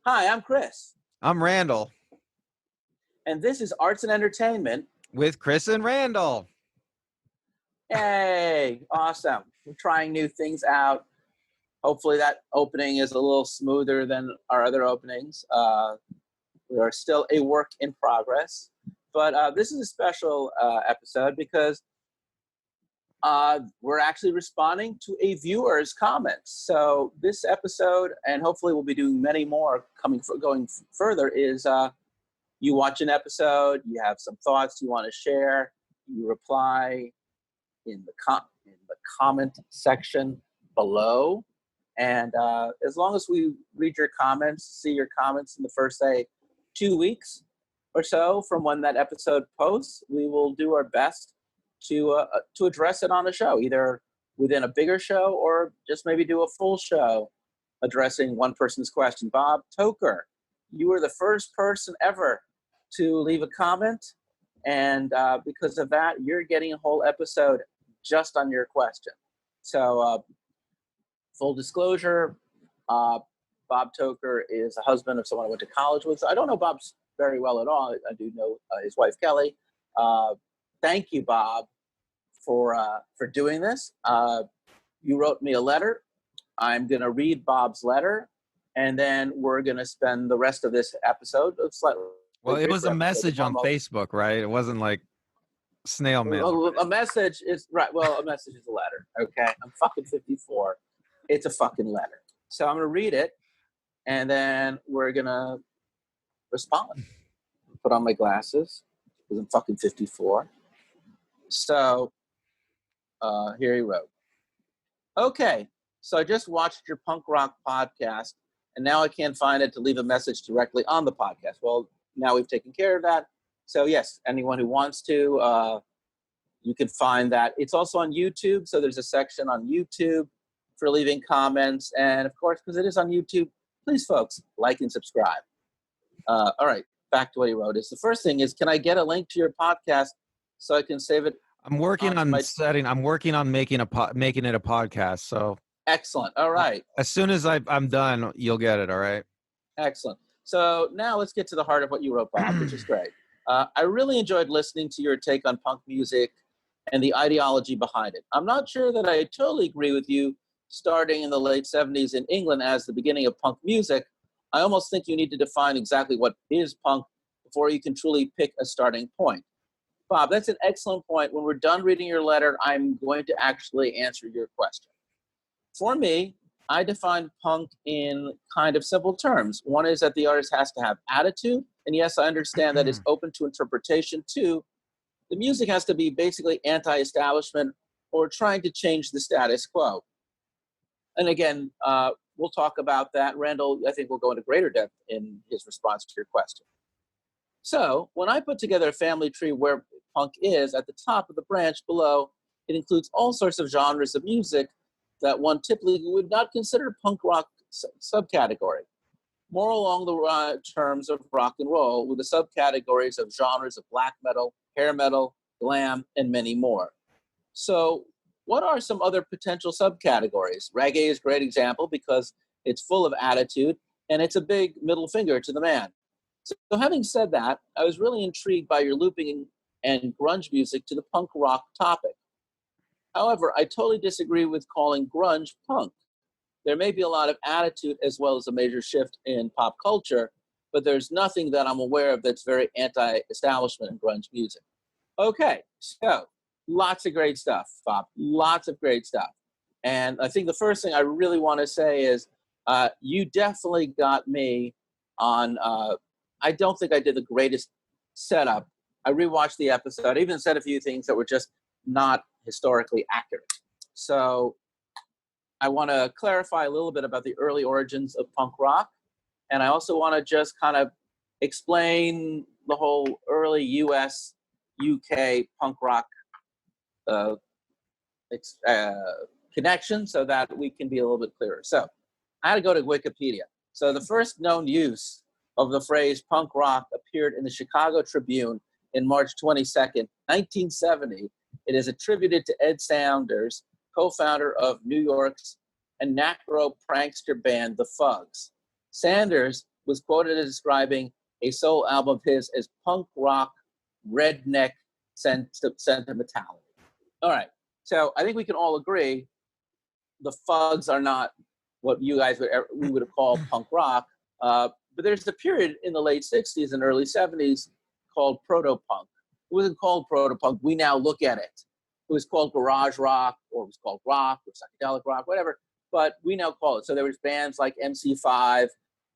Hi, I'm Chris, I'm Randall and this is Arts and Entertainment. with Chris and Randall. Hey, awesome. We're trying new things out. Hopefully that opening is a little smoother than our other openings. We are still a work in progress, but this is a special episode because we're actually responding to a viewer's comments. So this episode, and hopefully we'll be doing many more going further, is you watch an episode, you have some thoughts you want to share, you reply in the comment section below, and as long as we read your comments, see your comments in the first, say, 2 weeks or so from when that episode posts, we will do our best to address it on a show, either within a bigger show or just maybe do a full show addressing one person's question. Bob Toker, you were the first person ever to leave a comment, and because of that, you're getting a whole episode just on your question. So, full disclosure, Bob Toker is a husband of someone I went to college with. So I don't know Bob very well at all. I do know his wife, Kelly. Thank you, Bob, for doing this. You wrote me a letter. I'm going to read Bob's letter, and then we're going to spend the rest of this episode. Well, it was a message on Facebook, right? It wasn't like snail mail. A message is right. Well, a message is a letter. Okay, I'm fucking 54. It's a fucking letter. So I'm gonna read it, and then we're gonna respond. Put on my glasses because I'm fucking 54. So here he wrote. Okay, so I just watched your punk rock podcast, and now I can't find it to leave a message directly on the podcast. Well, now we've taken care of that. So yes, anyone who wants to, you can find that. It's also on YouTube, so there's a section on YouTube for leaving comments. And of course, because it is on YouTube, please, folks, like and subscribe. All right, back to what he wrote. The first thing is, can I get a link to your podcast so I can save it? I'm working on setting. I'm working on making it a podcast. So excellent. All right. As soon as I'm done, you'll get it. All right. Excellent. So now let's get to the heart of what you wrote, Bob, which is great. I really enjoyed listening to your take on punk music and the ideology behind it. I'm not sure that I totally agree with you starting in the late 70s in England as the beginning of punk music. I almost think you need to define exactly what is punk before you can truly pick a starting point. Bob, that's an excellent point. When we're done reading your letter, I'm going to actually answer your question. For me, I define punk in kind of simple terms. One is that the artist has to have attitude. And yes, I understand that it's open to interpretation too. The music has to be basically anti-establishment or trying to change the status quo. And again, we'll talk about that. Randall, I think, will go into greater depth in his response to your question. So when I put together a family tree where punk is, at the top of the branch below, it includes all sorts of genres of music that one typically would not consider punk rock subcategory. More along the terms of rock and roll, with the subcategories of genres of black metal, hair metal, glam, and many more. So what are some other potential subcategories? Reggae is a great example because it's full of attitude, and it's a big middle finger to the man. So having said that, I was really intrigued by your looping and grunge music to the punk rock topic. However, I totally disagree with calling grunge punk. There may be a lot of attitude as well as a major shift in pop culture, but there's nothing that I'm aware of that's very anti-establishment in grunge music. Okay, so lots of great stuff, Bob. Lots of great stuff. And I think the first thing I really want to say is you definitely got me on, I don't think I did the greatest setup. I rewatched the episode. I even said a few things that were just not historically accurate. So I want to clarify a little bit about the early origins of punk rock. And I also want to just kind of explain the whole early US, UK punk rock connection so that we can be a little bit clearer. So I had to go to Wikipedia. So the first known use of the phrase punk rock appeared in the Chicago Tribune in March 22nd, 1970. It is attributed to Ed Sanders, co-founder of New York's anarcho prankster band The Fugs. Sanders was quoted as describing a solo album of his as punk rock, redneck sentimentality. All right. So I think we can all agree the Fugs are not what you guys we would have called punk rock. But there's a period in the late 60s and early 70s called proto-punk. It wasn't called proto-punk. We now look at it. It was called garage rock, or it was called rock, or psychedelic rock, whatever. But we now call it. So there was bands like MC5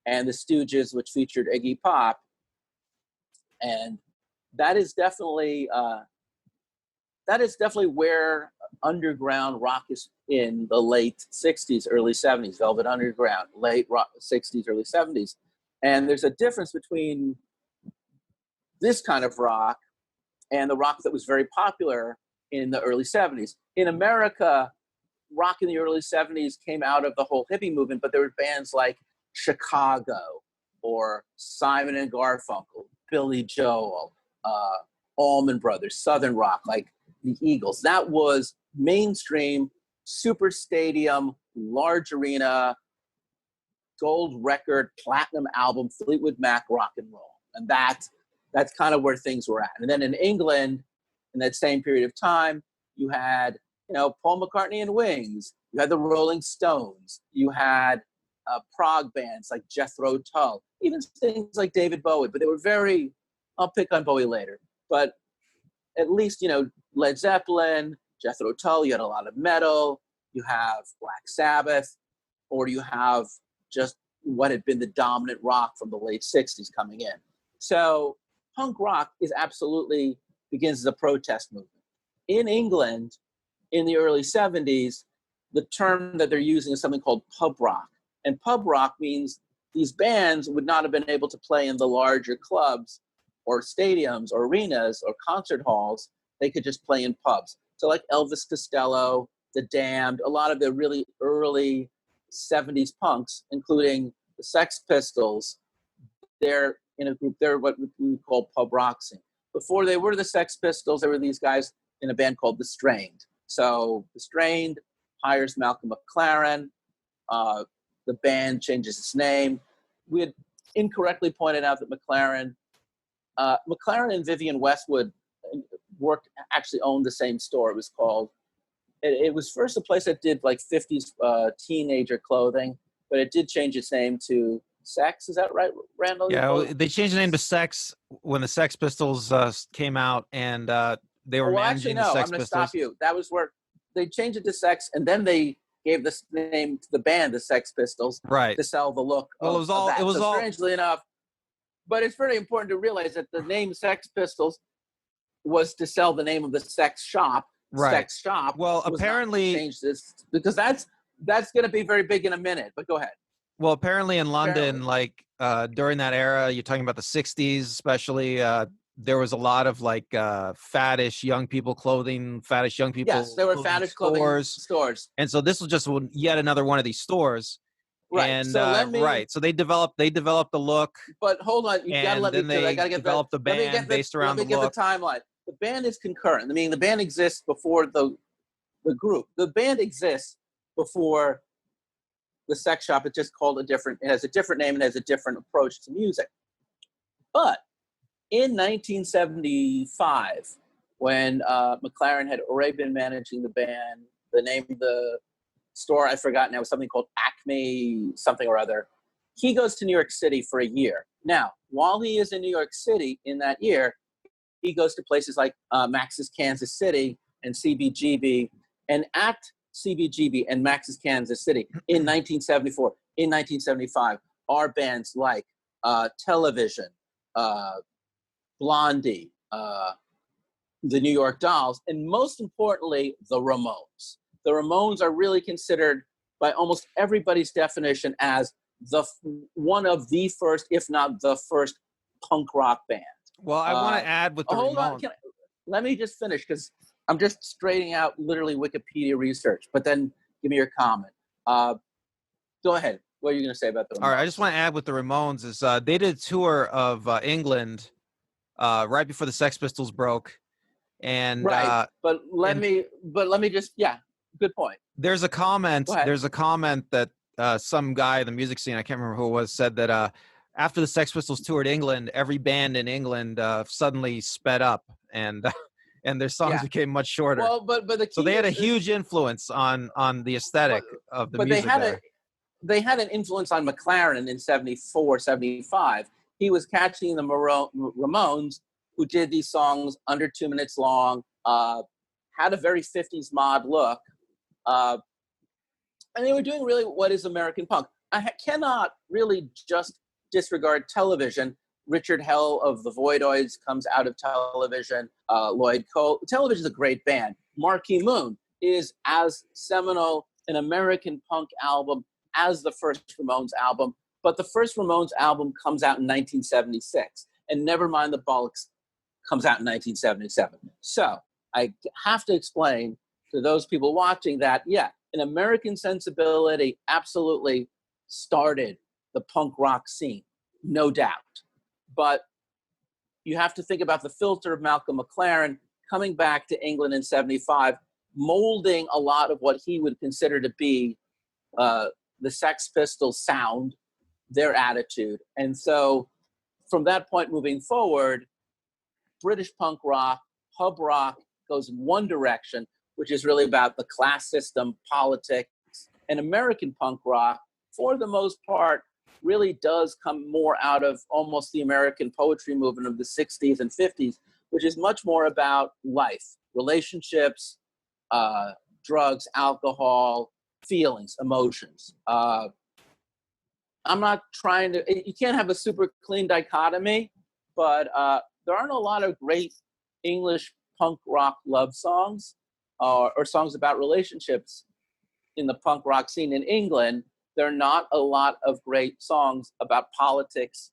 and the Stooges, which featured Iggy Pop. And that is definitely where underground rock is in the late 60s, early 70s, Velvet Underground, late rock, 60s, early 70s. And there's a difference between this kind of rock and the rock that was very popular in the early 70s. In America, rock in the early 70s came out of the whole hippie movement, but there were bands like Chicago or Simon and Garfunkel, Billy Joel, Allman Brothers, Southern rock, like the Eagles. That was mainstream, super stadium, large arena, gold record, platinum album, Fleetwood Mac rock and roll. And that's kind of where things were at. And then in England, in that same period of time, you had, Paul McCartney and Wings. You had the Rolling Stones. You had prog bands like Jethro Tull, even things like David Bowie. But they were very, I'll pick on Bowie later. But at least, Led Zeppelin, Jethro Tull, you had a lot of metal. You have Black Sabbath, or you have just what had been the dominant rock from the late 60s coming in. So punk rock begins as a protest movement. In England, in the early 70s, the term that they're using is something called pub rock. And pub rock means these bands would not have been able to play in the larger clubs or stadiums or arenas or concert halls. They could just play in pubs. So like Elvis Costello, The Damned, a lot of the really early 70s punks, including the Sex Pistols, they're in a group, they're what we call pub rock scene. Before they were the Sex Pistols, there were these guys in a band called The Strained. So The Strained hires Malcolm McLaren. The band changes its name. We had incorrectly pointed out that McLaren and Vivienne Westwood actually owned the same store. It was called, it was first a place that did like 50s teenager clothing, but it did change its name to Sex. Is that right, Randall? Yeah, they changed the name to Sex when the Sex Pistols came out, and they were managing the Sex Pistols. I'm going to stop you. That was where they changed it to Sex, and then they gave this name to the band, the Sex Pistols, right, to sell the look. Well, it was all strangely enough, but it's very important to realize that the name Sex Pistols was to sell the name of the sex shop. Right. Sex shop. Well, apparently changed this because that's going to be very big in a minute. But go ahead. Well, apparently in London, like during that era, you're talking about the 60s, especially, there was a lot of like faddish young people clothing, faddish young people. Yes, there were faddish clothing stores. And so this was just yet another one of these stores. Right. And so so they developed the look. But hold on, you gotta let me. Then they developed the band based around the look. Let me get the timeline. The band is concurrent. I mean, the band exists before the group. The band exists before the sex shop. It's just called it has a different name and has a different approach to music. But in 1975, when McLaren had already been managing the band, the name of the store, I forgot now, was something called Acme something or other. He goes to New York City for a year. Now, while he is in New York City in that year, he goes to places like Max's Kansas City and CBGB. And at CBGB and Max's Kansas City in 1974, in 1975, are bands like Television, Blondie, the New York Dolls, and most importantly, the Ramones. The Ramones are really considered by almost everybody's definition as one of the first, if not the first, punk rock band. Well, I want to add with the hold Ramones. On, let me just finish because I'm just straightening out literally Wikipedia research, but then give me your comment. Go ahead. What are you going to say about the Ramones? All right, I just want to add with the Ramones is they did a tour of England right before the Sex Pistols broke, and right. But let me just good point. There's a comment that some guy in the music scene, I can't remember who it was, said that after the Sex Pistols toured England, every band in England suddenly sped up, and and their songs Yeah. became much shorter. Well, but the So key they had a is huge influence on the but aesthetic of the but music there. they had an influence on McLaren in 74, 75. He was catching the Ramones, who did these songs under 2 minutes long, had a very 50s mod look, uh, and they were doing really what is American punk. Cannot really just disregard television. Richard Hell of the Voidoids comes out of television. Lloyd Cole. Television is a great band. Marquee Moon is as seminal an American punk album as the first Ramones album, but the first Ramones album comes out in 1976, and Nevermind the Bollocks comes out in 1977. So I have to explain to those people watching that, yeah, an American sensibility absolutely started the punk rock scene, no doubt. But you have to think about the filter of Malcolm McLaren coming back to England in 75, molding a lot of what he would consider to be the Sex Pistols sound, their attitude. And so from that point moving forward, British punk rock, pub rock goes in one direction, which is really about the class system, politics, and American punk rock, for the most part, really does come more out of almost the American poetry movement of the 60s and 50s, which is much more about life, relationships, drugs, alcohol, feelings, emotions. I'm not trying to, you can't have a super clean dichotomy, but there aren't a lot of great English punk rock love songs or songs about relationships in the punk rock scene in England. There are not a lot of great songs about politics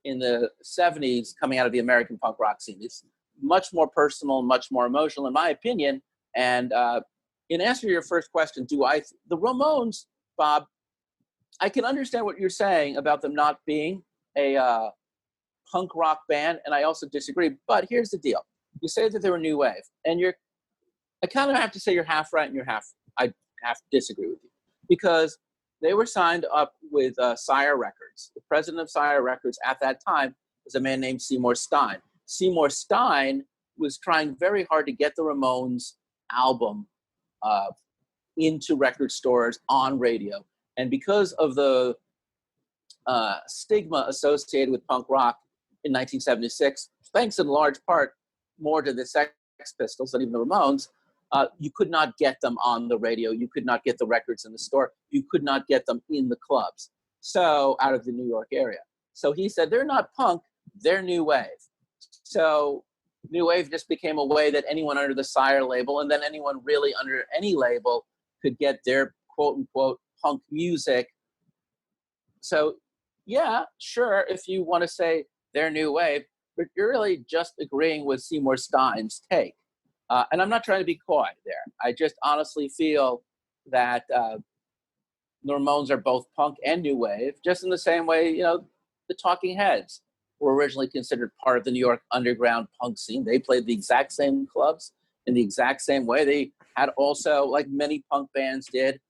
in the 70s coming out of the American punk rock scene. It's much more personal, much more emotional, in my opinion. And in answer to your first question, the Ramones, Bob, I can understand what you're saying about them not being a punk rock band, and I also disagree. But here's the deal: you say that they were new wave, and I kind of have to say you're half right and I have to disagree with you, because they were signed up with Sire Records. The president of Sire Records at that time was a man named Seymour Stein. Seymour Stein was trying very hard to get the Ramones album into record stores, on radio. And because of the stigma associated with punk rock in 1976, thanks in large part more to the Sex Pistols than even the Ramones, you could not get them on the radio. You could not get the records in the store. You could not get them in the clubs. So out of the New York area. So he said, they're not punk, they're new wave. So new wave just became a way that anyone under the Sire label, and then anyone really under any label, could get their quote unquote punk music. So yeah, sure, if you want to say they're new wave, but you're really just agreeing with Seymour Stein's take. And I'm not trying to be coy there. I just honestly feel that the Ramones are both punk and new wave, just in the same way, the Talking Heads were originally considered part of the New York underground punk scene. They played the exact same clubs in the exact same way. They had also, like many punk bands did,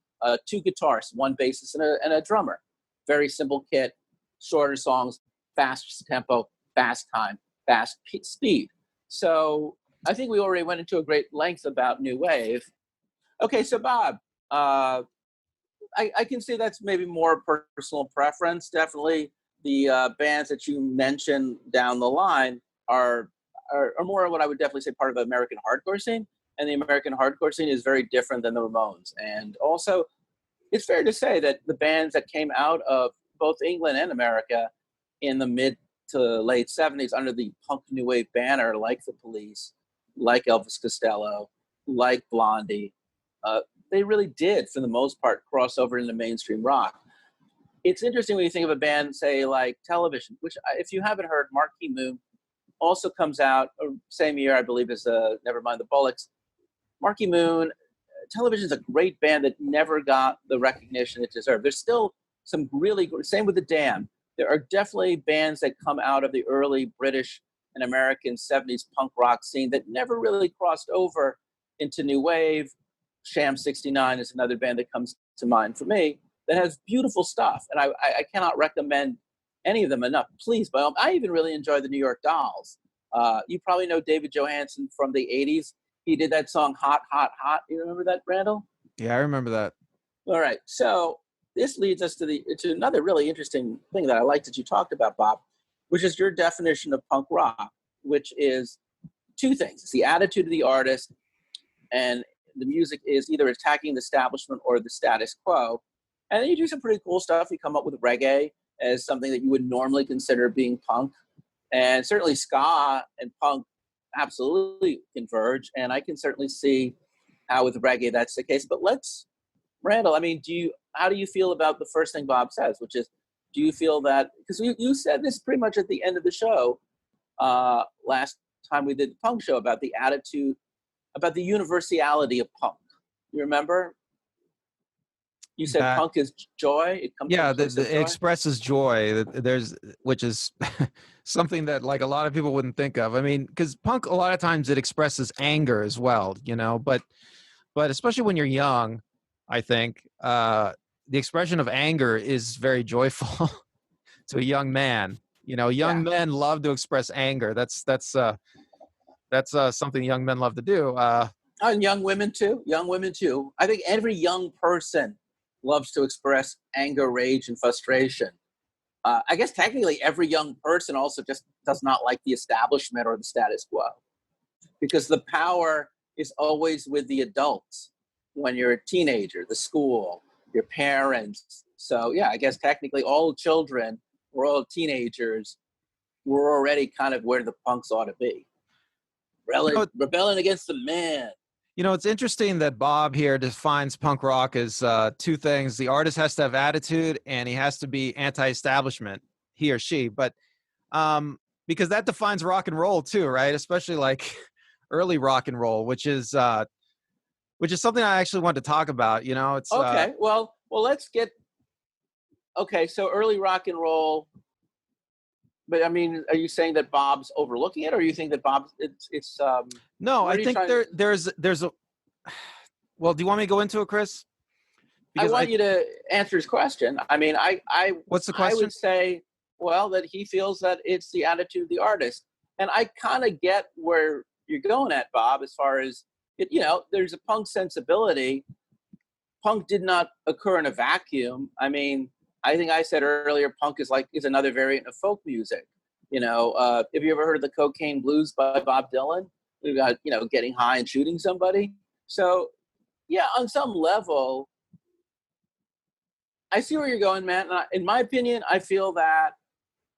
two guitarists, one bassist and a drummer. Very simple kit, shorter songs, fast tempo, fast time, fast speed. So I think we already went into a great length about new wave. Okay, so Bob, I can see that's maybe more personal preference. Definitely the bands that you mentioned down the line are more what I would definitely say part of the American hardcore scene. And the American hardcore scene is very different than the Ramones. And also, it's fair to say that the bands that came out of both England and America in the mid to late 70s under the punk new wave banner, like the Police, like Elvis Costello, like Blondie, they really did, for the most part, cross over into mainstream rock. It's interesting when you think of a band, say, like Television, which, if you haven't heard, Marquee Moon also comes out same year, I believe, as Nevermind the Bollocks. Marquee Moon, Television is a great band that never got the recognition it deserved. There's still some really good, same with The Damned. There are definitely bands that come out of the early British and American 70s punk rock scene that never really crossed over into new wave. Sham 69 is another band that comes to mind for me that has beautiful stuff. And I cannot recommend any of them enough. Please, but I even really enjoy the New York Dolls. You probably know David Johansen from the 80s. He did that song Hot, Hot, Hot. You remember that, Randall? Yeah, I remember that. All right. So this leads us to another really interesting thing that I like that you talked about, Bob, which is your definition of punk rock, which is two things. It's the attitude of the artist, and the music is either attacking the establishment or the status quo. And then you do some pretty cool stuff. You come up with reggae as something that you would normally consider being punk. And certainly ska and punk absolutely converge. And I can certainly see how with reggae that's the case. But Randall, I mean, how do you feel about the first thing Bob says, which is, do you feel that, because you said this pretty much at the end of the show, last time we did the punk show, about the attitude, about the universality of punk. You remember? You said punk is joy. It comes from it joy? expresses joy. Which is something that like a lot of people wouldn't think of. I mean, because punk a lot of times it expresses anger as well, but especially when you're young, I think the expression of anger is very joyful to a young man. Young men love to express anger. That's something young men love to do. And young women too. I think every young person loves to express anger, rage, and frustration. I guess technically every young person also just does not like the establishment or the status quo, because the power is always with the adults. When you're a teenager, the school, your parents. So yeah, I guess technically all children or all teenagers were already kind of where the punks ought to be. Rebelling against the man. It's interesting that Bob here defines punk rock as two things. The artist has to have attitude and he has to be anti-establishment, he or she. But because that defines rock and roll too, right? Especially like early rock and roll, which is something I actually want to talk about. It's okay. Well, let's get. Okay, so early rock and roll. But I mean, are you saying that Bob's overlooking it, or you think that Bob's it's No, I think there's a. Well, do you want me to go into it, Chris? Because I want you to answer his question. I mean, what's the question? I would say, well, that he feels that it's the attitude of the artist, and I kind of get where you're going at, Bob, as far as it. There's a punk sensibility. Punk did not occur in a vacuum. I mean, I think I said earlier, punk is another variant of folk music. Have you ever heard of the Cocaine Blues by Bob Dylan? We've got, getting high and shooting somebody. So, yeah, on some level, I see where you're going, man. In my opinion, I feel that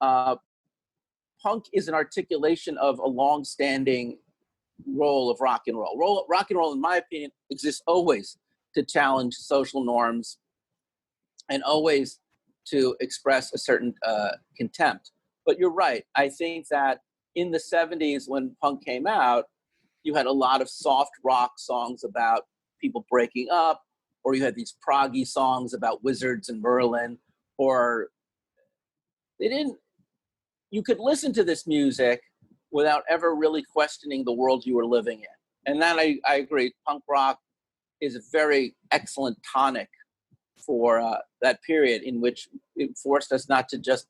punk is an articulation of a long-standing role of rock and roll. Rock and roll, in my opinion, exists always to challenge social norms and always to express a certain contempt. But you're right. I think that in the 70s when punk came out, you had a lot of soft rock songs about people breaking up, or you had these proggy songs about wizards and Merlin, or you could listen to this music without ever really questioning the world you were living in. And that I agree, punk rock is a very excellent tonic for that period in which it forced us not to just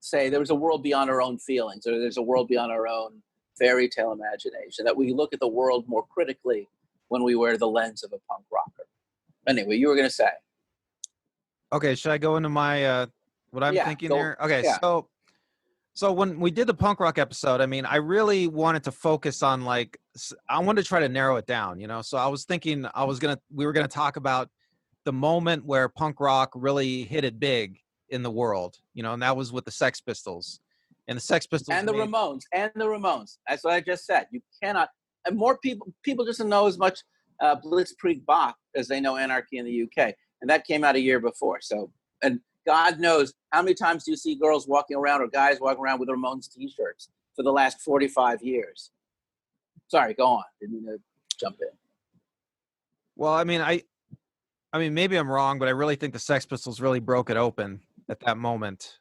say there was a world beyond our own feelings, or there's a world beyond our own fairy tale imagination, that we look at the world more critically when we wear the lens of a punk rocker. Anyway, you were going to say. Okay, should I go into my what I'm thinking here? Okay, yeah. So when we did the punk rock episode, I mean, I really wanted to focus on I wanted to try to narrow it down, So I was thinking we were gonna talk about the moment where punk rock really hit it big in the world, and that was with the Sex Pistols. And the Sex Pistols and the Ramones. That's what I just said. You cannot, and more people just don't know as much Blitzkrieg Bach as they know Anarchy in the UK, and that came out a year before. So, and God knows how many times do you see girls walking around or guys walking around with Ramones t-shirts for the last 45 years? Sorry, go on. Didn't mean to jump in. Well, I mean, maybe I'm wrong, but I really think the Sex Pistols really broke it open at that moment.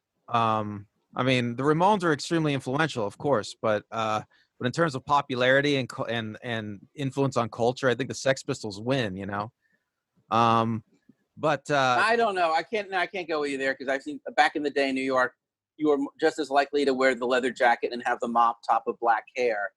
I mean, the Ramones are extremely influential, of course, but in terms of popularity and influence on culture, I think the Sex Pistols win. But I don't know. I can't go with you there because I've seen back in the day in New York, you were just as likely to wear the leather jacket and have the mop top of black hair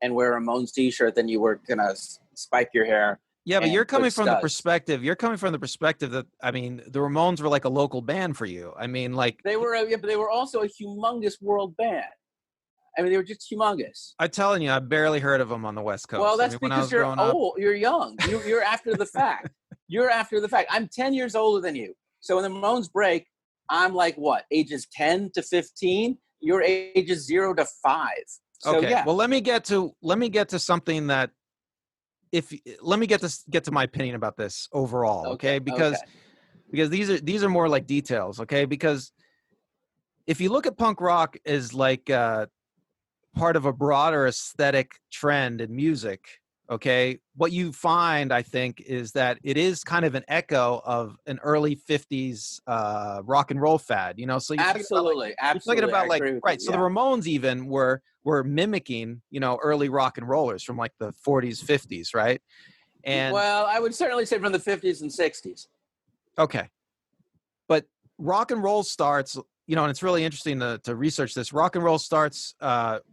and wear a Ramones t-shirt than you were gonna spike your hair. yeah, but And you're coming put from the studs. perspective. You're coming from the perspective that, I mean, the Ramones were like a local band for you. I mean, like, But they were also a humongous world band. I mean, they were just humongous. I'm telling you, I barely heard of them on the West Well, Coast. I that's mean, when I because was you're growing up. old. You're young. You're after the fact. You're after the fact. I'm 10 years older than you. So when the Ramones break, I'm like what? Ages 10 to 15. Your ages 0 to 5. So Okay, yeah. well, let me get to something that, if let me get to my opinion about this overall, Okay. okay? Okay. Because these are more like details, okay? Because if you look at punk rock as like part of a broader aesthetic trend in music, okay, what you find, I think, is that it is kind of an echo of an early 50s rock and roll fad, you know? So Absolutely. you're talking Absolutely. I about like, agree with you. right, so the Yeah. Ramones even were mimicking, you know, early rock and rollers from like the 40s, 50s, right? And Well, I would certainly say from the 50s and 60s. okay, but rock and roll starts, you know, and it's really interesting to research this. Rock and roll starts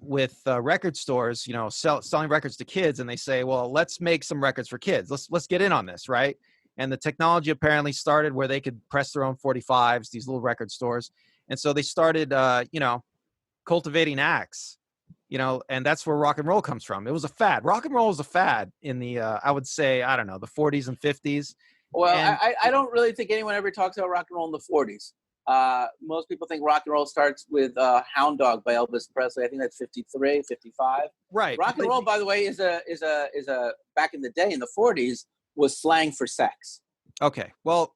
with record stores, you know, selling records to kids, and they say, well, let's make some records for kids. Let's get in on this, right? And the technology apparently started where they could press their own 45s, these little record stores, and so they started, you know, cultivating acts, you know, and that's where rock and roll comes from. It was a fad. Rock and roll was a fad in the, I would say, I don't know, the 40s and 50s, Well, and I don't really think anyone ever talks about rock and roll in the 40s. Most people think rock and roll starts with Hound Dog by Elvis Presley. I think that's 53, 55. right, Rock and but roll, by the way, is a back in the day in the 40s was slang for sex. okay, well,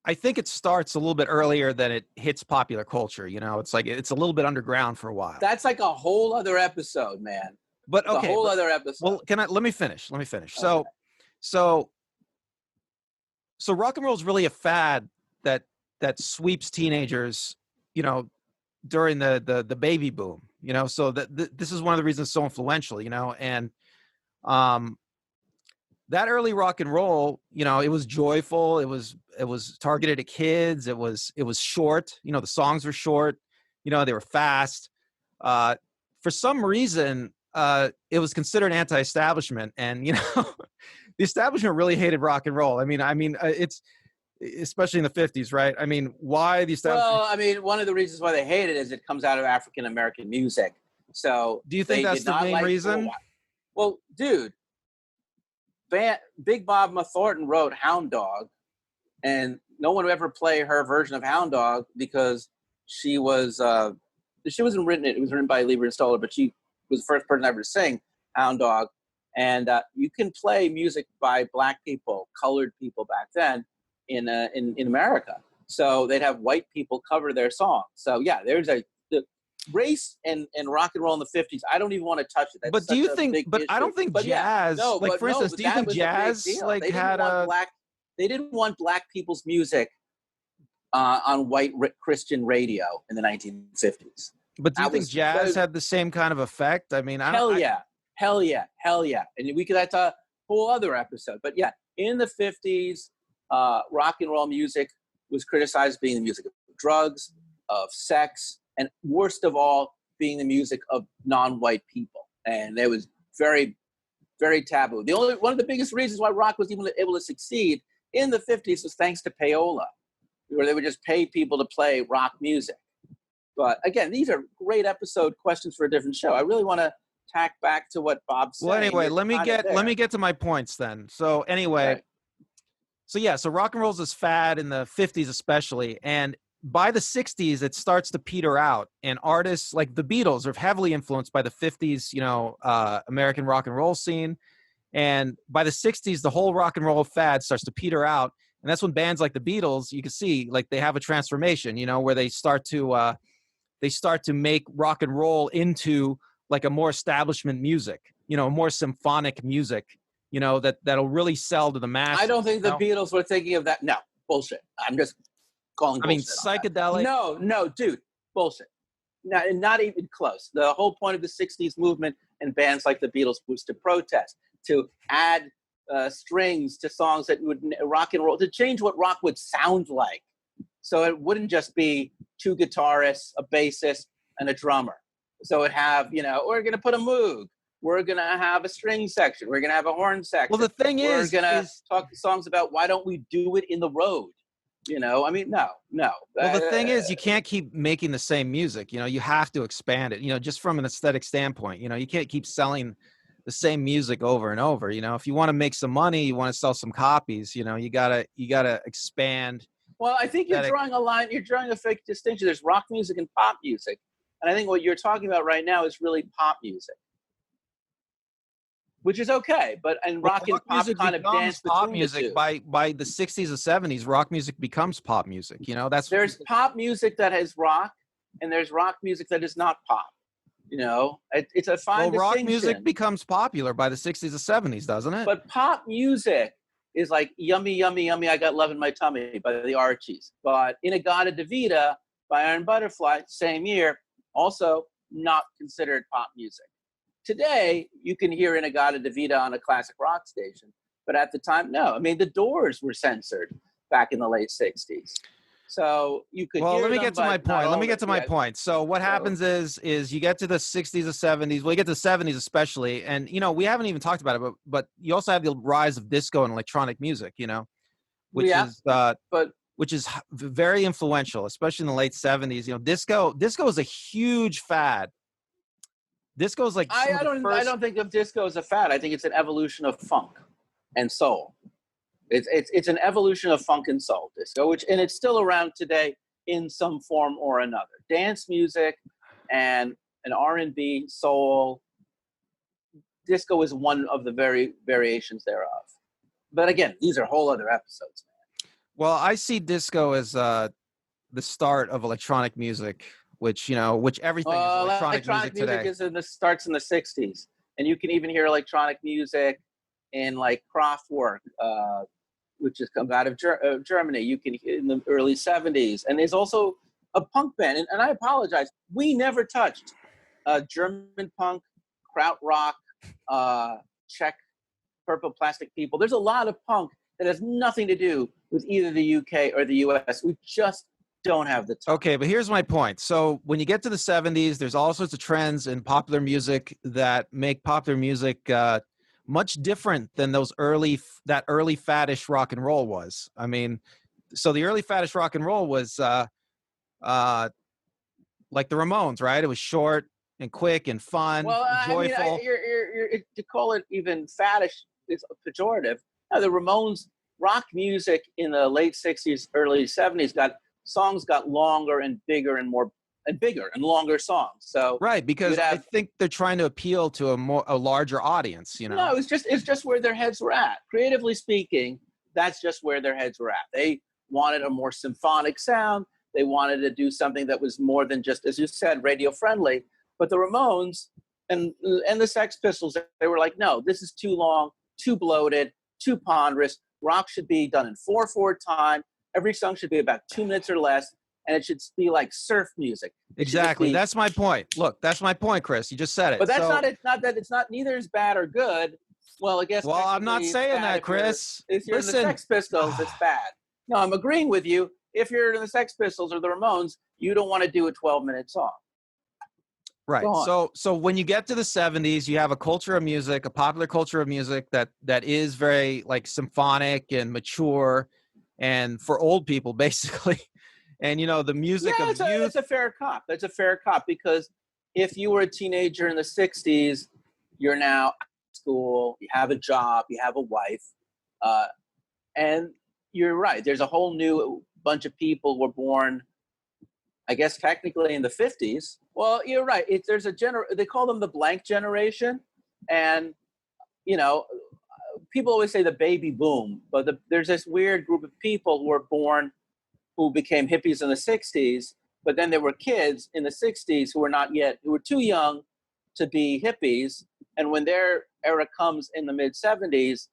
I think it starts a little bit earlier than it hits popular culture. You know, it's like it's a little bit underground for a while. That's like a whole other episode, man. But It's a okay, whole but other episode. well, can I let me finish? Let me finish. Okay. So so rock and roll is really a fad that sweeps teenagers, you know, during the baby boom. You know, so this is one of the reasons it's so influential. You know, and um that early rock and roll, you know, it was joyful. It was targeted at kids. It was short. You know, the songs were short. You know, they were fast. Uh, for some reason, it was considered anti-establishment, and you know, the establishment really hated rock and roll. It's especially in the 50s, right? I mean, why the establishment? Well, I mean, one of the reasons why they hate it is it comes out of African American music. So Do you think they that's did the not main like. reason? Well, dude, Big Bob Thornton wrote Hound Dog, and no one would ever play her version of Hound Dog because she wasn't written. It was written by Lieber Stoller, but she was the first person ever to sing Hound Dog. And you can play music by black people, colored people back then in America. So they'd have white people cover their songs. So yeah, there's the race and rock and roll in the 50s. I don't even want to touch it. That's But do such you a think? big But I issue. don't think But yeah, jazz, like for instance, but do you that think was a big jazz deal. like had a? They didn't want black people's music on white Christian radio in the 1950s. But do you That think was jazz had the same kind of effect? I mean, I don't. hell yeah, hell yeah, hell yeah. And we could that's a whole other episode. But yeah, in the 50s, rock and roll music was criticized as being the music of drugs, of sex, and worst of all, being the music of non-white people. And it was very, very taboo. One of the biggest reasons why rock was even able to succeed in the 50s was thanks to payola, where they would just pay people to play rock music. But again, these are great episode questions for a different show. I really want to tack back to what Bob's Well, saying. anyway, You're kind of let me there. get to my points then. So anyway, Okay. so yeah, so rock and roll's this fad in the 50s especially, and by the 60s it starts to peter out, and artists like the Beatles are heavily influenced by the 50s, you know, American rock and roll scene. And by the 60s, the whole rock and roll fad starts to peter out. And that's when bands like the Beatles, you can see like they have a transformation, you know, where they start to make rock and roll into like a more establishment music, you know, more symphonic music, you know, that'll really sell to the I masses. don't think You the know? Beatles were thinking of that. No, bullshit. I'm just calling I mean, bullshit on that. psychedelic. No, dude, bullshit. Not even close. The whole point of the 60s movement and bands like the Beatles was to protest, to add strings to songs that would rock and roll, to change what rock would sound like. So it wouldn't just be two guitarists, a bassist, and a drummer. So it'd have, we're going to put a moog. We're going to have a string section. We're going to have a horn section. Well, the thing we're going to talk songs about why don't we do it in the road? No. Well, the thing is, you can't keep making the same music. You have to expand it, just from an aesthetic standpoint. You can't keep selling the same music over and over. If you want to make some money, you want to sell some copies, you gotta expand. Well, I think you're drawing a line. You're drawing a fake distinction. There's rock music and pop music. And I think what you're talking about right now is really pop music, which is okay. But rock and pop kind of dance pop between music. the two. By the 60s and 70s, rock music becomes pop music. There's pop music that is rock, and there's rock music that is not pop. It's a fine distinction. Rock music becomes popular by the 60s and 70s, doesn't it? But pop music is like Yummy, Yummy, Yummy, I Got Love in My Tummy by the Archies. But Inagata Davida by Iron Butterfly, same year, also not considered pop music. Today, you can hear Inagata Davida on a classic rock station. But at the time, no. I mean, the Doors were censored back in the late 60s. So you could hear let me them, get to my point. Let me get to my point. So what happens is you get to the 60s or 70s. Well, you get to the 70s especially. And, we haven't even talked about it, but you also have the rise of disco and electronic music, which is very influential, especially in the late 70s. Disco is a huge fad. Disco is like I don't think of disco as a fad. I think it's an evolution of funk and soul. It's an evolution of funk and soul disco, and it's still around today in some form or another. Dance music and an R&B, soul, disco is one of the very variations thereof. But again, these are whole other episodes, man. Well, I see disco as the start of electronic music, which everything is electronic music today. Starts in the 60s, and you can even hear electronic music in like Kraftwerk, which has come out of Germany. You can in the early 70s. And there's also a punk band. And I apologize. We never touched German punk, krautrock, Czech, Purple Plastic People. There's a lot of punk that has nothing to do with either the UK or the US. We just don't have the time. Okay, but here's my point. So when you get to the 70s, there's all sorts of trends in popular music that make popular music much different than that early faddish rock and roll was. I mean, so the early faddish rock and roll was like the Ramones, right? It was short and quick and fun, and joyful. To call it even faddish is pejorative. Now, the Ramones rock music in the late 60s, early 70s got longer and bigger and longer songs. So right, because I think they're trying to appeal to a larger audience. No, it's just where their heads were at. Creatively speaking, that's just where their heads were at. They wanted a more symphonic sound. They wanted to do something that was more than just, as you said, radio friendly. But the Ramones and the Sex Pistols, they were like, no, this is too long, too bloated, too ponderous. Rock should be done in 4/4 time. Every song should be about 2 minutes or less. And it should be like surf music. Exactly. That's my point. Look, that's my point, Chris. You just said it. But that's not neither is bad or good. Well, I guess. Well, I'm not saying that, Chris. If you're in the Sex Pistols, it's bad. No, I'm agreeing with you. If you're in the Sex Pistols or the Ramones, you don't want to do a 12-minute song. Right. So when you get to the 70s, you have a culture of music, a popular culture of music that is very like symphonic and mature, and for old people, basically. And, the music of youth. That's a fair cop. That's a fair cop, because if you were a teenager in the 60s, you're now at school, you have a job, you have a wife. And you're right. There's a whole new bunch of people who were born, I guess, technically in the 50s. Well, you're right. There's they call them the blank generation. And, people always say the baby boom, but there's this weird group of people who were born who became hippies in the 60s, but then there were kids in the 60s who were too young to be hippies. And when their era comes in the mid 70s,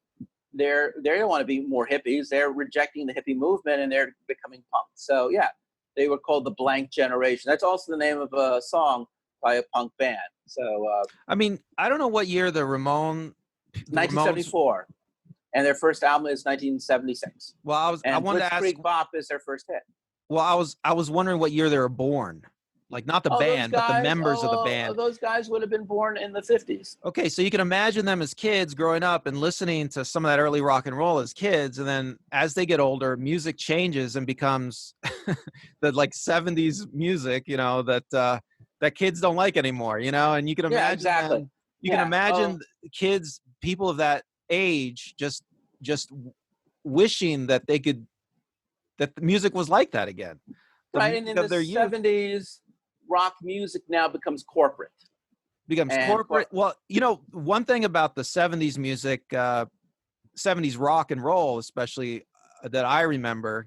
they don't want to be more hippies. They're rejecting the hippie movement and they're becoming punks. So yeah, they were called the blank generation. That's also the name of a song by a punk band. So, I mean, I don't know what year the 1974. and their first album is 1976. Well, I And wanted to ask. Blitzkrieg Bop is their first hit. Well, I was wondering what year they were born, like not the Oh, those band, but the guys, members of the band. those guys would have been born in the 50s. Okay, so you can imagine them as kids growing up and listening to some of that early rock and roll as kids, and then as they get older, music changes and becomes the like 70s music, you know, that that kids don't like anymore, you know, and you can imagine Yeah, exactly. them, you can imagine kids, people of that age, just wishing that they could, that the music was like that again. Right, and in the 70s, rock music now becomes corporate. Becomes corporate. Well, you know, one thing about the 70s music, 70s rock and roll, especially that I remember,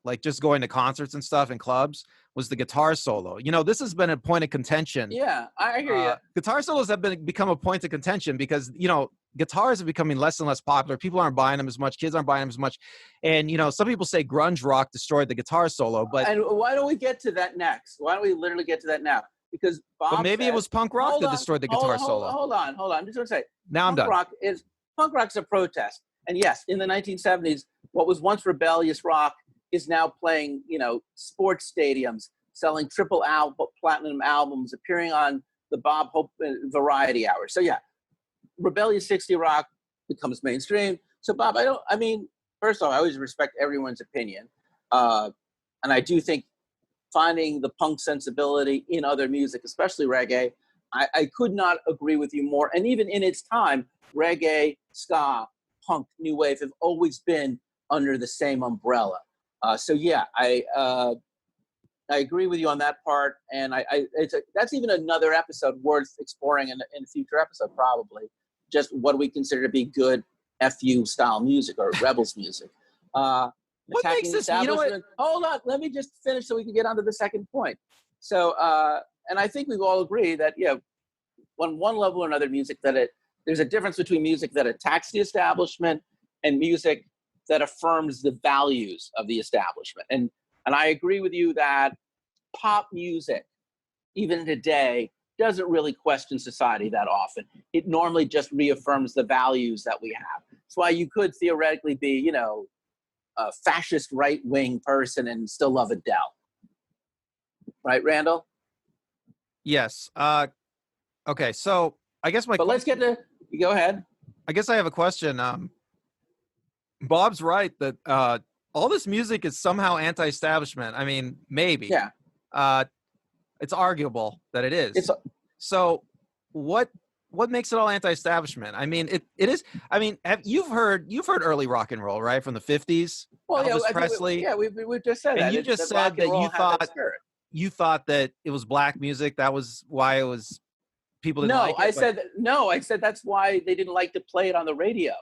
like just going to concerts and stuff in clubs, was the guitar solo. You know, this has been a point of contention. Yeah, I hear you. Guitar solos have become a point of contention because, you know, guitars are becoming less and less popular. People aren't buying them as much. Kids aren't buying them as much. And, you know, some people say grunge rock destroyed the guitar solo, but... And why don't we get to that next? Why don't we literally get to that now? Because Bob but maybe said, it was punk rock that destroyed the guitar solo. Hold on. I'm just going to say. Now I'm done. Punk rock's a protest. And yes, in the 1970s, what was once rebellious rock is now playing, you know, sports stadiums, selling platinum albums, appearing on the Bob Hope Variety Hour. So yeah, rebellious 60 rock becomes mainstream. So Bob, first off, I always respect everyone's opinion. And I do think finding the punk sensibility in other music, especially reggae, I could not agree with you more. And even in its time, reggae, ska, punk, new wave have always been under the same umbrella. So yeah, I agree with you on that part, and that's even another episode worth exploring in a future episode, probably. Just what do we consider to be good FU style music or rebels music? What makes this? You know what? Hold on, let me just finish so we can get on to the second point. So, and I think we've all agreed that on one level or another, there's a difference between music that attacks the establishment and music that affirms the values of the establishment. And I agree with you that pop music, even today, doesn't really question society that often. It normally just reaffirms the values that we have. That's why you could theoretically be, you know, a fascist right-wing person and still love Adele. Right, Randall? Yes. Okay, so I guess let's get to, go ahead. I guess I have a question. Bob's right that all this music is somehow anti-establishment. I mean, maybe. Yeah. It's arguable that it is. So what makes it all anti-establishment? I mean, it is. I mean, you've heard early rock and roll, right, from the 50s? Well, Elvis Presley. We just said that. And you just said that you thought that it was black music. That was why it was people didn't like it. I said that's why they didn't like to play it on the radio.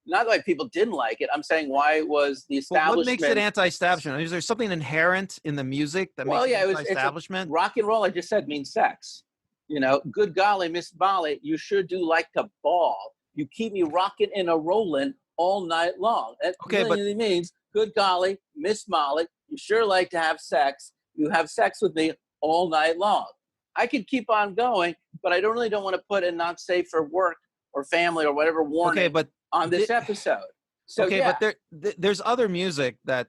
Not like people didn't like it. I'm saying why it was the establishment. Well, what makes it anti-establishment? I mean, is there something inherent in the music that makes it anti-establishment? Rock and roll, I just said, means sex. You know, good golly, Miss Molly, you sure do like to ball. You keep me rocking and a rolling all night long. That really means, good golly, Miss Molly, you sure like to have sex. You have sex with me all night long. I could keep on going, but I really don't want to put a not safe for work or family or whatever warning on this episode. So, but there's other music that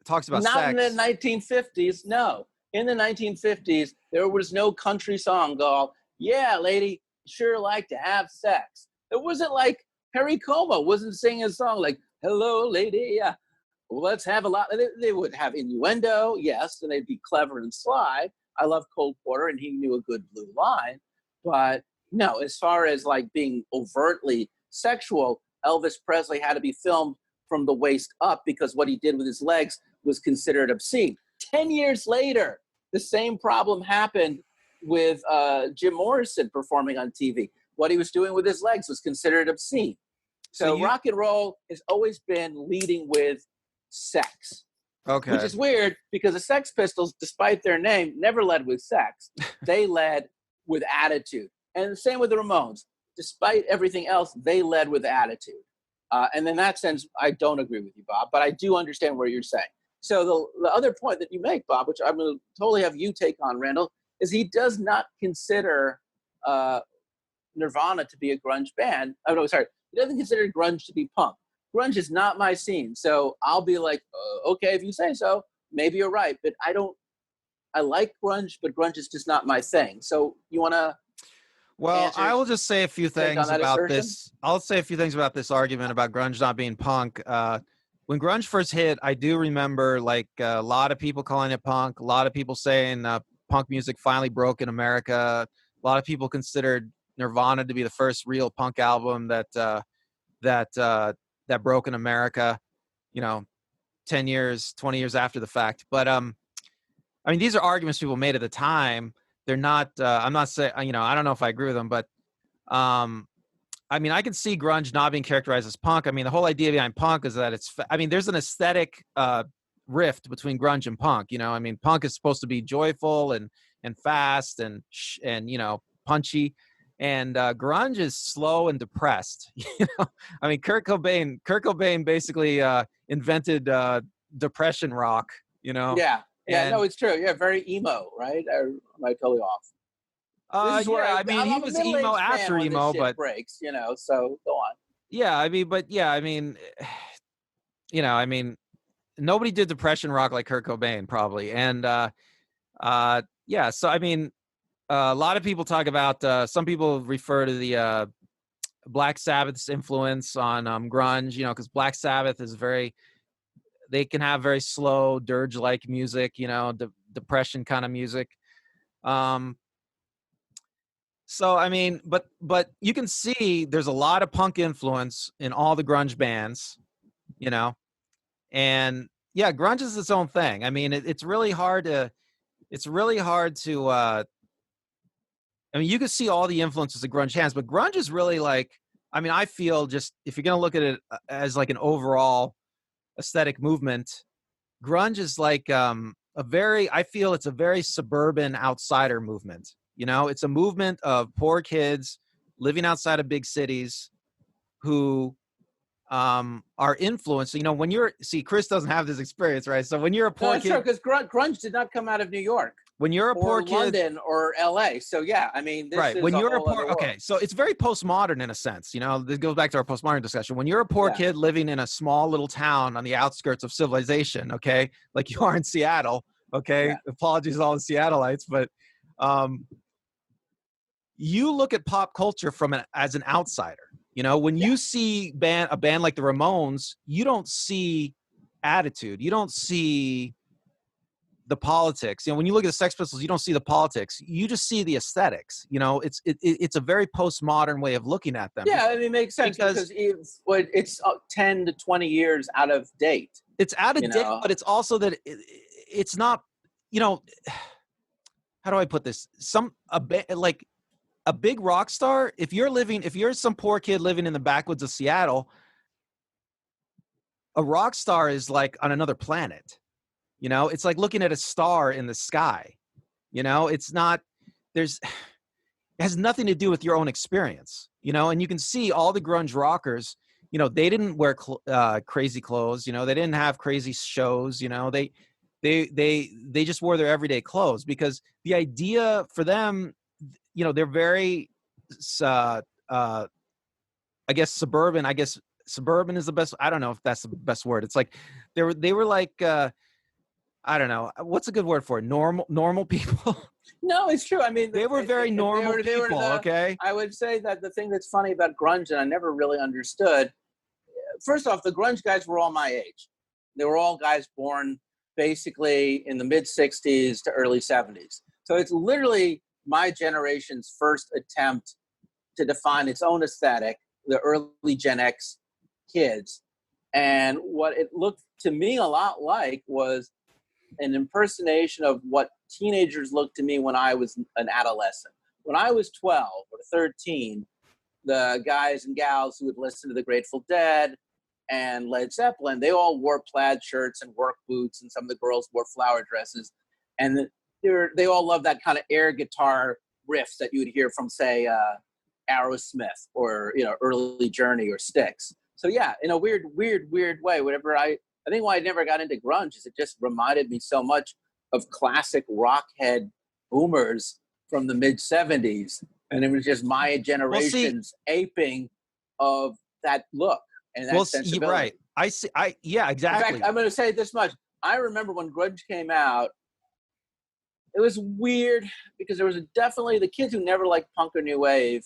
talks about sex. Not in the 1950s, no. In the 1950s, there was no country song called, yeah, lady, sure like to have sex. It wasn't like Perry Como wasn't singing a song like, hello, lady, let's have a lot. They would have innuendo, yes, and they'd be clever and sly. I love Cole Porter, and he knew a good blue line. But no, as far as like being overtly sexual, Elvis Presley had to be filmed from the waist up because what he did with his legs was considered obscene. 10 years later, the same problem happened with Jim Morrison performing on TV. What he was doing with his legs was considered obscene. So rock and roll has always been leading with sex. Okay. Which is weird because the Sex Pistols, despite their name, never led with sex. They led with attitude. And the same with the Ramones. Despite everything else, they led with attitude. And in that sense, I don't agree with you, Bob, but I do understand what you're saying. So the other point that you make, Bob, which I'm going to totally have you take on, Randall, is he does not consider Nirvana to be a grunge band. Oh, no, sorry. He He doesn't consider grunge to be punk. Grunge is not my scene. So I'll be like, okay, if you say so, maybe you're right. But I like grunge, but grunge is just not my thing. So you want to Well, I will just say a few take on things that about assertion? this. I'll say a few things about this argument about grunge not being punk. When grunge first hit, I do remember like a lot of people calling it punk, a lot of people saying punk music finally broke in America. A lot of people considered Nirvana to be the first real punk album that broke in America, you know, 10 years, 20 years after the fact. But I mean, these are arguments people made at the time. They're not, I'm not saying, you know, I don't know if I agree with them, but um, I mean, I can see grunge not being characterized as punk. I mean, the whole idea behind punk is that I mean, there's an aesthetic rift between grunge and punk. You know, I mean, punk is supposed to be joyful and fast and you know, punchy, and grunge is slow and depressed. You know, I mean, Kurt Cobain basically invented depression rock. You know, Yeah. Yeah, no, and it's true. Yeah, very emo, right? Or am I totally off? This is where yeah, I mean, he I'm a was emo middle-aged man after when this emo, shit but breaks, you know. So go on. yeah, I mean, but yeah, I mean, you know, I mean, nobody did depression rock like Kurt Cobain, probably, and yeah. So I mean, a lot of people talk about. Some people refer to the Black Sabbath's influence on grunge, you know, because Black Sabbath is very. They can have very slow dirge-like music, you know, depression kind of music. Um, so I mean, but you can see there's a lot of punk influence in all the grunge bands, you know, and yeah, grunge is its own thing. I mean, it's really hard to I mean, you can see all the influences that grunge has, but grunge is really like, I mean, I feel just if you're going to look at it as like an overall aesthetic movement, grunge is like I feel it's a very suburban outsider movement. You know, it's a movement of poor kids living outside of big cities who are influenced. You know, when Chris doesn't have this experience, right? So when you're a No, poor it's true kid, because grunge did not come out of New York when you're a poor or kid, London or LA. So yeah, I mean, this right? is When a you're a whole poor, other okay, world. so it's very postmodern in a sense. You know, this goes back to our postmodern discussion. When you're a poor Yeah. kid living in a small little town on the outskirts of civilization, okay, like you are in Seattle, okay. Yeah. Apologies to all the Seattleites, but um, you look at pop culture as an outsider. You know, when you see a band like the Ramones, you don't see attitude. You don't see the politics. You know, when you look at the Sex Pistols, you don't see the politics. You just see the aesthetics. You know, it's a very postmodern way of looking at them. Yeah, I mean, it makes sense because it's 10 to 20 years out of date. It's out of date, but it's also that it's not. You know, how do I put this? Like a big rock star. If you're some poor kid living in the backwoods of Seattle, a rock star is like on another planet. You know, it's like looking at a star in the sky. You know, it has nothing to do with your own experience, you know, and you can see all the grunge rockers, you know, they didn't wear crazy clothes, you know, they didn't have crazy shows, you know, they just wore their everyday clothes because the idea for them, you know, they're very, I guess suburban is the best. I don't know if that's the best word. It's like they were like, I don't know. What's a good word for it? Normal people. No, it's true. I mean, they were very normal people. Okay. I would say that the thing that's funny about grunge, and I never really understood. First off, the grunge guys were all my age. They were all guys born basically in the mid '60s to early '70s. So it's literally my generation's first attempt to define its own aesthetic. The early Gen X kids, and what it looked to me a lot like was an impersonation of what teenagers looked to me when I was an adolescent. When I was 12 or 13, the guys and gals who would listen to the Grateful Dead and Led Zeppelin, they all wore plaid shirts and work boots, and some of the girls wore flower dresses. And they all loved that kind of air guitar riffs that you would hear from, say, Aerosmith or, you know, early Journey or Styx. So yeah, in a weird way, whatever I think why I never got into grunge is it just reminded me so much of classic rockhead boomers from the mid '70s, and it was just my generation's aping of that look and that Well, sensibility. right. I see. Yeah, exactly. In fact, I'm going to say this much. I remember when grunge came out, it was weird because there was definitely the kids who never liked punk or new wave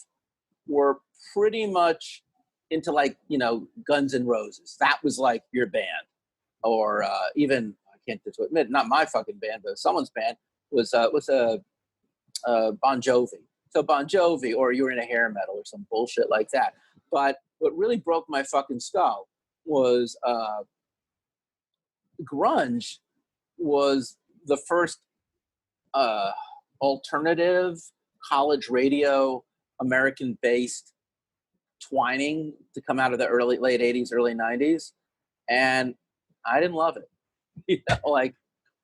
were pretty much into like, you know, Guns N' Roses. That was like your band. Or even, I can't just admit, not my fucking band, but someone's band was Bon Jovi. So Bon Jovi, or you were in a hair metal or some bullshit like that. But what really broke my fucking skull was grunge was the first alternative college radio American-based twining to come out of the late 80s, early 90s. And I didn't love it. You know, like,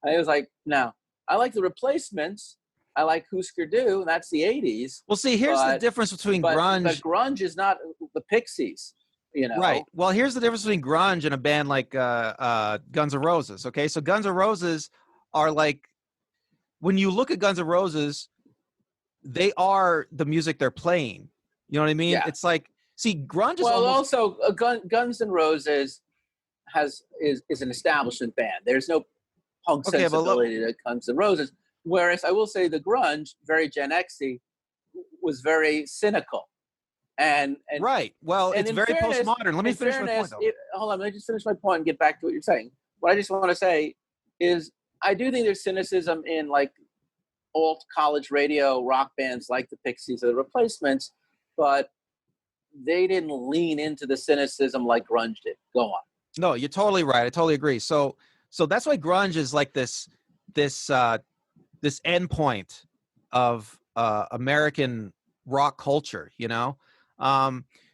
I was like, no. I like the Replacements. I like Husker Du. That's the 80s. Well, see, here's the difference between grunge. But grunge is not the Pixies, you know? Right. Well, here's the difference between grunge and a band like Guns N' Roses, okay? So Guns N' Roses are like, when you look at Guns N' Roses, they are the music they're playing. You know what I mean? Yeah. It's like, see, grunge is also Guns N' Roses is an establishment band. There's no punk sensibility to Guns N' Roses. Whereas I will say the grunge, very Gen X-y, was very cynical. And right. Well, it's very postmodern. Let me finish my point, though. Hold on, let me just finish my point and get back to what you're saying. What I just want to say is I do think there's cynicism in like old college radio rock bands like the Pixies or the Replacements, but they didn't lean into the cynicism like grunge did. Go on. No, you're totally right. I totally agree. So that's why grunge is like this endpoint of American rock culture, you know,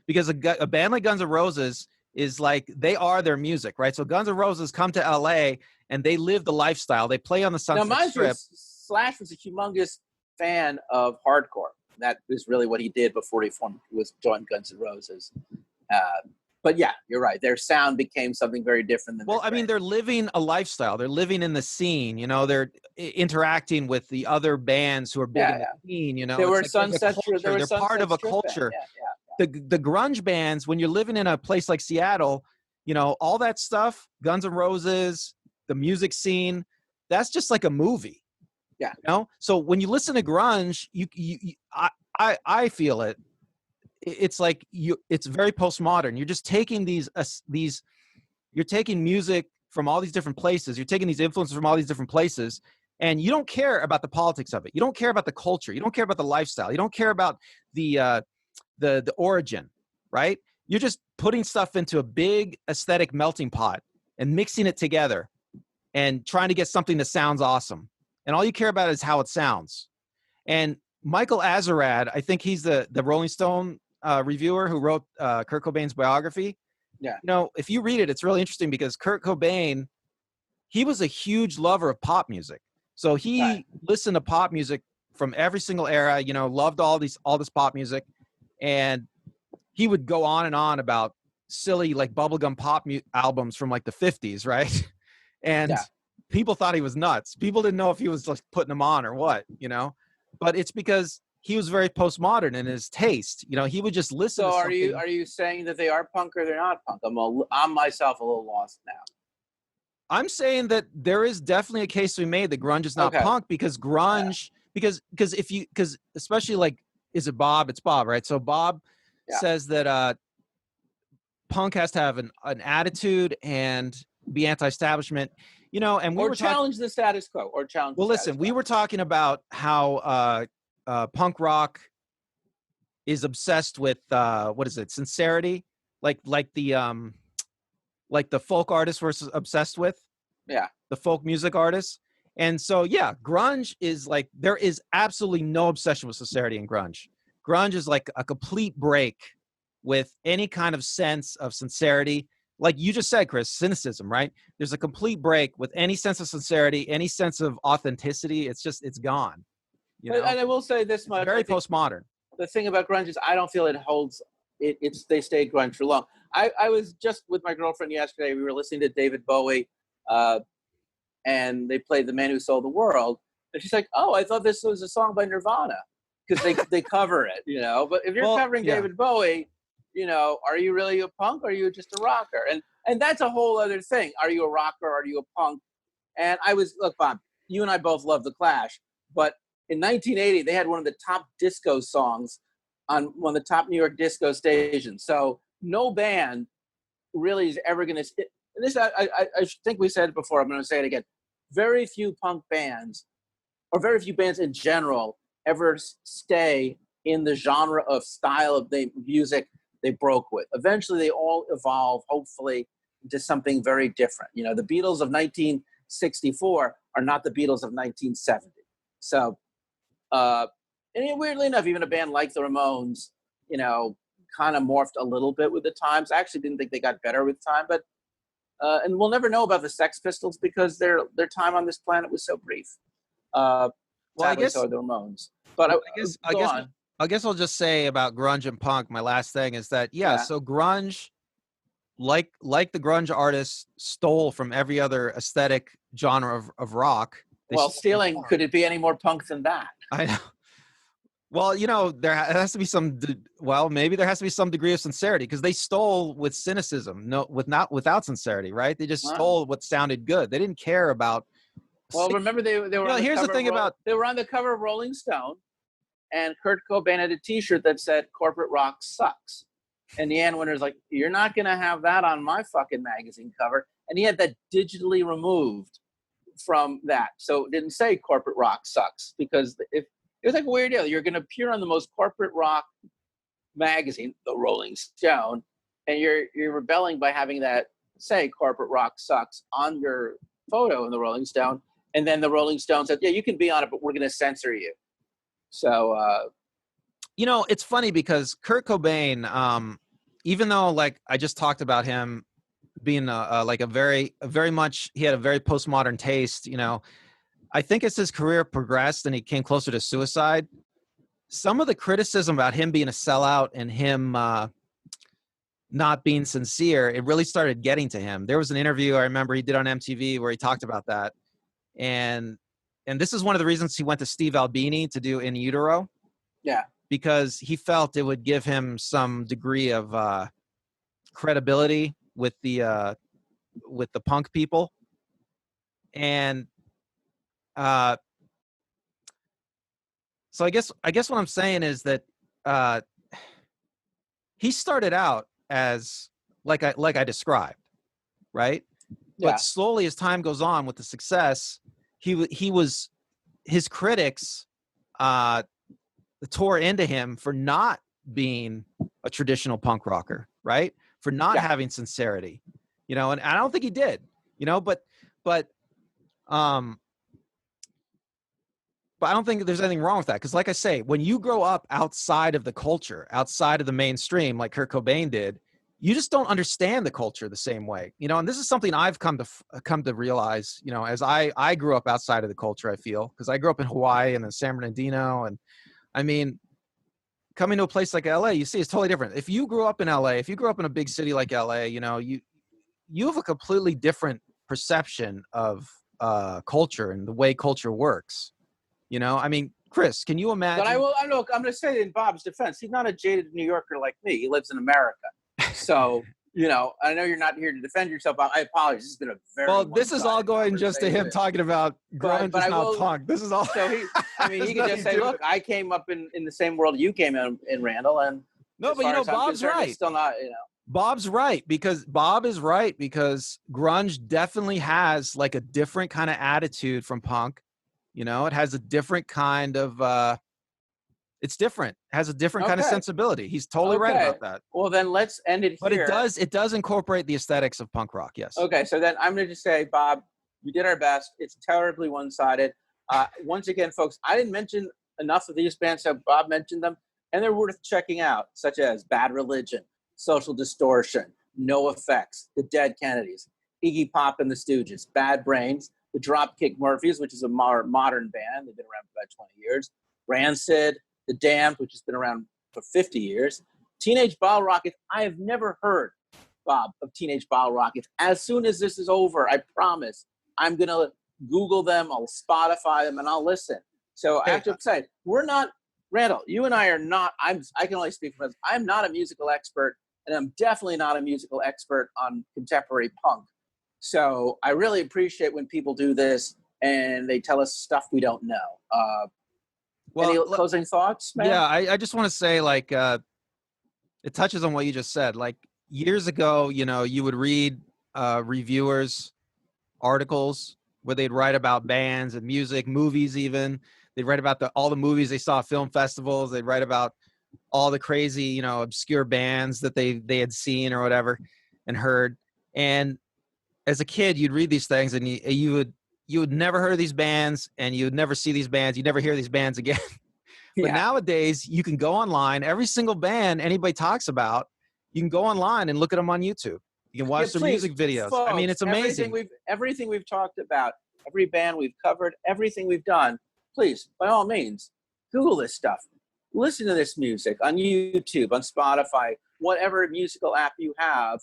because a band like Guns N' Roses is like, they are their music, right? So Guns N' Roses come to LA and they live the lifestyle. They play on the Sunset Strip. Slash was a humongous fan of hardcore. That is really what he did before he joined Guns N' Roses. But yeah, you're right. Their sound became something very different than. Well, I mean, they're living a lifestyle. They're living in the scene. You know, they're interacting with the other bands who are big in the scene. You know, they were Sunset Strip. They're part of a culture. The grunge bands, when you're living in a place like Seattle, you know, all that stuff, Guns N' Roses, the music scene, that's just like a movie. Yeah. You know, so when you listen to grunge, I feel it. It's like it's very postmodern. You're just taking you're taking music from all these different places. You're taking these influences from all these different places, and you don't care about the politics of it. You don't care about the culture. You don't care about the lifestyle. You don't care about the origin, right? You're just putting stuff into a big aesthetic melting pot and mixing it together and trying to get something that sounds awesome. And all you care about is how it sounds. And Michael Azerrad, I think he's the Rolling Stone reviewer who wrote Kurt Cobain's biography. Yeah. You know, if you read it, it's really interesting because Kurt Cobain, he was a huge lover of pop music. So he listened to pop music from every single era, you know, loved all this pop music. And he would go on and on about silly like bubblegum pop albums from like the 50s, right? And people thought he was nuts. People didn't know if he was like putting them on or what, you know? But it's because he was very postmodern in his taste. You know, he would just listen to something. So are you saying that they are punk or they're not punk? I'm myself a little lost now. I'm saying that there is definitely a case to be made that grunge is not punk, because grunge, because especially like, is it Bob? It's Bob, right? So Bob says that punk has to have an attitude and be anti-establishment, you know, and we were challenge the status quo, or challenge. Well, listen, we were talking about how punk rock is obsessed with what is it? Sincerity, like the folk artists were obsessed with. Yeah. The folk music artists. And so, grunge is like, there is absolutely no obsession with sincerity in grunge. Grunge is like a complete break with any kind of sense of sincerity. Like you just said, Chris, cynicism, right? There's a complete break with any sense of sincerity, any sense of authenticity. It's gone. You know? And I will say this much. Very postmodern. The thing about grunge is I don't feel it holds, they stay grunge for long. I was just with my girlfriend yesterday. We were listening to David Bowie, and they played The Man Who Sold the World. And she's like, oh, I thought this was a song by Nirvana. Because they cover it, you know. But if you're covering David Bowie, are you really a punk or are you just a rocker? And that's a whole other thing. Are you a rocker? Are you a punk? And look, Bob, you and I both love The Clash, but in 1980, they had one of the top disco songs on one of the top New York disco stations. So no band really is ever going to, this, I think we said it before, I'm going to say it again. Very few punk bands, or very few bands in general, ever stay in the genre of style of the music they broke with. Eventually, they all evolve, hopefully, into something very different. The Beatles of 1964 are not the Beatles of 1970. So, and weirdly enough, even a band like the Ramones, kind of morphed a little bit with the times. I actually didn't think they got better with time, but and we'll never know about the Sex Pistols because their time on this planet was so brief. Well, I guess so are the Ramones. But I guess I'll just say about grunge and punk. My last thing is that so grunge, like the grunge artists, stole from every other aesthetic genre of rock. Stealing, could it be any more punk than that? I know. Well, there has to be maybe there has to be some degree of sincerity, because they stole with cynicism, without sincerity, right? They just stole what sounded good. They didn't care about. Well, remember they were. Here's the thing about they were on the cover of Rolling Stone, and Kurt Cobain had a T-shirt that said "Corporate Rock Sucks," and the Ann Winter's like, "You're not gonna have that on my fucking magazine cover," and he had that digitally removed from that, so it didn't say "Corporate Rock Sucks," because if it was like a weird deal. You're going to appear on the most corporate rock magazine, the Rolling Stone, and you're rebelling by having that say "Corporate Rock Sucks" on your photo in the Rolling Stone, and then the Rolling Stone said, "Yeah, you can be on it, but we're going to censor you." So, it's funny because Kurt Cobain, even though like I just talked about him being like a very much, he had a very postmodern taste, I think as his career progressed and he came closer to suicide, some of the criticism about him being a sellout and him not being sincere, it really started getting to him. There was an interview I remember he did on MTV where he talked about that. And this is one of the reasons he went to Steve Albini to do In Utero. Yeah. Because he felt it would give him some degree of credibility with the punk people. And so I guess what I'm saying is that he started out as like I described, right? Yeah. But slowly as time goes on with the success, his critics tore into him for not being a traditional punk rocker, right? For not having sincerity, and I don't think he did, but I don't think there's anything wrong with that. Because like I say, when you grow up outside of the culture, outside of the mainstream, like Kurt Cobain did, you just don't understand the culture the same way, and this is something I've come to realize, as I grew up outside of the culture, I feel, because I grew up in Hawaii and in San Bernardino. And I mean, coming to a place like LA, you see it's totally different. If you grew up in LA, if you grew up in a big city like LA, you have a completely different perception of culture and the way culture works. I mean, Chris, can you imagine? But I'm going to say in Bob's defense, he's not a jaded New Yorker like me. He lives in America. So, I know you're not here to defend yourself. I apologize. This has been a very this is all going just to him talking about grunge is not punk. This is all. So he can just say, look, I came up in the same world you came in Randall, and no, but Bob's right. Still not, Bob's right, because Bob is right, because grunge definitely has like a different kind of attitude from punk. It has a different kind of it's different. It has a different kind of sensibility. He's totally right about that. Well, then let's end it here. But it does incorporate the aesthetics of punk rock, yes. Okay, so then I'm going to just say, Bob, we did our best. It's terribly one-sided. Once again, folks, I didn't mention enough of these bands, so Bob mentioned them, and they're worth checking out, such as Bad Religion, Social Distortion, No Effects, The Dead Kennedys, Iggy Pop and the Stooges, Bad Brains, the Dropkick Murphys, which is a more modern band. They've been around for about 20 years. Rancid, The Damned, which has been around for 50 years. Teenage Bottle Rockets. I have never heard, Bob, of Teenage Bottle Rockets. As soon as this is over, I promise, I'm going to Google them, I'll Spotify them, and I'll listen. So I have to say, we're not, Randall, you and I are not, I can only speak for myself. I'm not a musical expert. and I'm definitely not a musical expert on contemporary punk. So I really appreciate when people do this and they tell us stuff we don't know. Any closing thoughts, man? Yeah, I just want to say, like, it touches on what you just said. Like, years ago, you know, you would read reviewers' articles where they'd write about bands and music, movies even. They'd write about all the movies they saw at film festivals. They'd write about all the crazy, you know, obscure bands that they had seen or whatever and heard. And as a kid, you'd read these things and you would never heard of these bands, and you would never see these bands. You'd never hear these bands again. But nowadays, you can go online. Every single band anybody talks about, you can go online and look at them on YouTube. You can watch their music videos. Folks, I mean, it's amazing. Everything we've talked about, every band we've covered, everything we've done, please, by all means, Google this stuff. Listen to this music on YouTube, on Spotify, whatever musical app you have.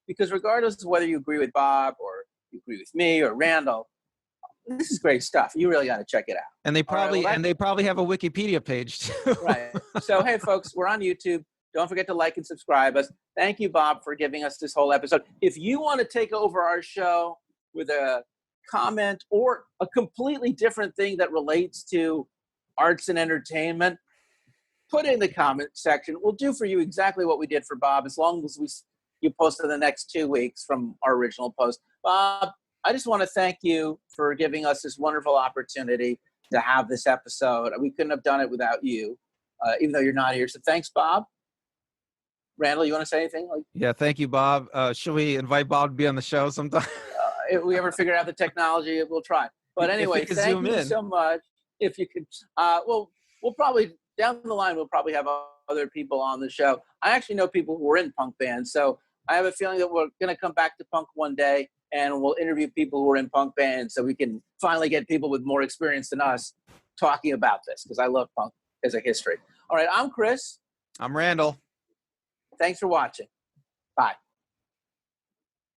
Because regardless of whether you agree with Bob or you agree with me or Randall, this is great stuff. You really got to check it out. And they probably they probably have a Wikipedia page too. Right. So hey, folks, we're on YouTube. Don't forget to like and subscribe us. Thank you, Bob, for giving us this whole episode. If you want to take over our show with a comment or a completely different thing that relates to arts and entertainment, put it in the comment section. We'll do for you exactly what we did for Bob, as long as you post in the next 2 weeks from our original post. Bob, I just want to thank you for giving us this wonderful opportunity to have this episode. We couldn't have done it without you, even though you're not here. So thanks, Bob. Randall, you want to say anything? Yeah, thank you, Bob. Should we invite Bob to be on the show sometime? If we ever figure out the technology, we'll try. But anyway, thank you so much. If you could, we'll probably, down the line, we'll probably have other people on the show. I actually know people who are in punk bands, so I have a feeling that we're going to come back to punk one day, and we'll interview people who are in punk bands so we can finally get people with more experience than us talking about this, because I love punk as a history. All right, I'm Chris. I'm Randall. Thanks for watching. Bye.